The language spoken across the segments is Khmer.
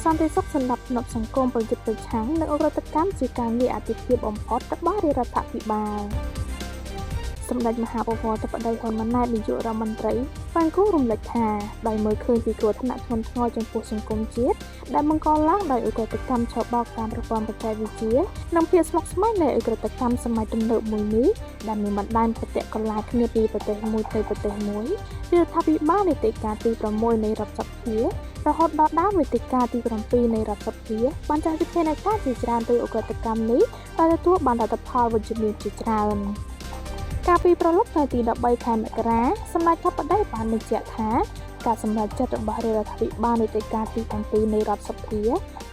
សន្តិសុខសម្រាប់ផ្នែកសង្គមប្រយុទ្ធប្រឆាំងនឹងអ ក្រិតកម្មជាការងារអាទិភាពបំផុតរបស់រដ្ឋាភិបាលសម្ដេចមហាបវរធិបតីហ៊ុនម៉ាណែតនាយករដ្ឋមន្ត្រីបានគូរំលឹកថាដោយមើលឃើញពីគ្រោះថ្នាក់ធ្ងន់ធ្ងរចំពោះសង្គមជាតិដែលបង្កឡើងដោយឧក្រិដ្ឋកម្មឆបោកតាមប្រព័ន្ធបច្ចេកវិទ្យានិងភាពស្មុគស្មាញនៃឧក្រិដ្ឋកម្មសម័យទំនើបមួយនេះដែលមានបណ្ដាញប្រតិកន្លាគ្នាពីប្រទេសមួយទៅប្រទេសមួយរដ្ឋាភិបាលនីតិកាលទី6នៃរដ្ឋសភារហូតដល់ដើមនីតិកាលទី7នៃរដ្ឋសភាបានចាត់វិធានការជាច្រើនទៅឧក្រិដ្ឋកម្មនេះដែលទទួលបានលទ្ធផលវិជ្ជមានជាច្រើនកាលពីប្រឡប់ថ្ងៃទី13ខែមករាសម្ដេចធិបតីបានបញ្ជាក់ថាការសម្រេចចិត្តរបស់រដ្ឋាភិបាលនីតិកាលទី7នៃរដ្ឋសភា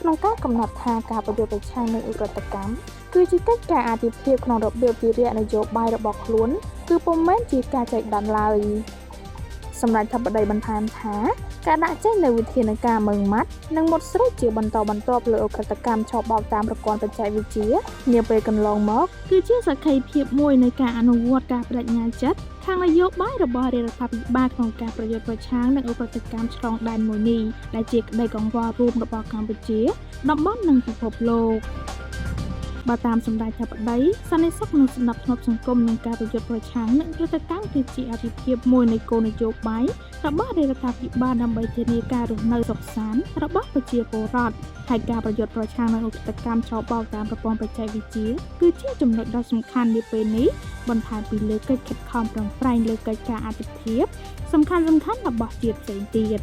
ក្នុងការកំណត់ថាការប្រយុទ្ធប្រឆាំងនឹងឧក្រិដ្ឋកម្មគឺជាកិច្ចការអាទិភាពក្នុងរបៀបវិរៈនយោបាយរបស់ខ្លួនគឺពុំមែនជាការចែកដានឡើយសម្ដេចធិបតីបន្ថែមថាការដាក់ចេញនូវវិធានការម៉ឺងម៉ាត់និងមុតស្រួចជាបន្តបន្ទាប់លើឧក្រិដ្ឋកម្មឆបោកតាមប្រព័ន្ធបច្ចេកវិទ្យានាពេលកន្លងមកគឺជាសក្ខីភាពមួយនៃការអនុវត្តការបដិញ្ញាចិត្តខាងនយោបាយរបស់រដ្ឋាភិបាលក្នុងការប្រយុទ្ធប្រឆាំងនឹងឧក្រិដ្ឋកម្មឆ្លងដែនមួយនេះដែលជាក្តីកង្វល់រួមរបស់កម្ពុជាតំបន់និងពិភពលោកបើតាមសម្ដេចធិបតីសន្តិសុខនិងសន្តិភាពសង្គមនិងការប្រយុទ្ធប្រឆាំងនឹងឧក្រិដ្ឋកម្មគឺជាអាទិភាពមួយនៃគោលនយោបាយរបស់រដ្ឋាភិបាលដើម្បីធានាការរស់នៅសុខសាន្តរបស់ប្រជាពលរដ្ឋហើយការប្រយុទ្ធប្រឆាំងនឹងឧក្រិដ្ឋកម្មឆបោកតាមប្រព័ន្ធបច្ចេកវិទ្យាគឺជាចំណុចដ៏សំខាន់នាពេលនេះបន្ថែមពីលើកិច្ចខិតខំប្រឹងប្រែងលើកិច្ចការអាទិភាពសំខាន់របស់ជាតិផ្សេងទៀត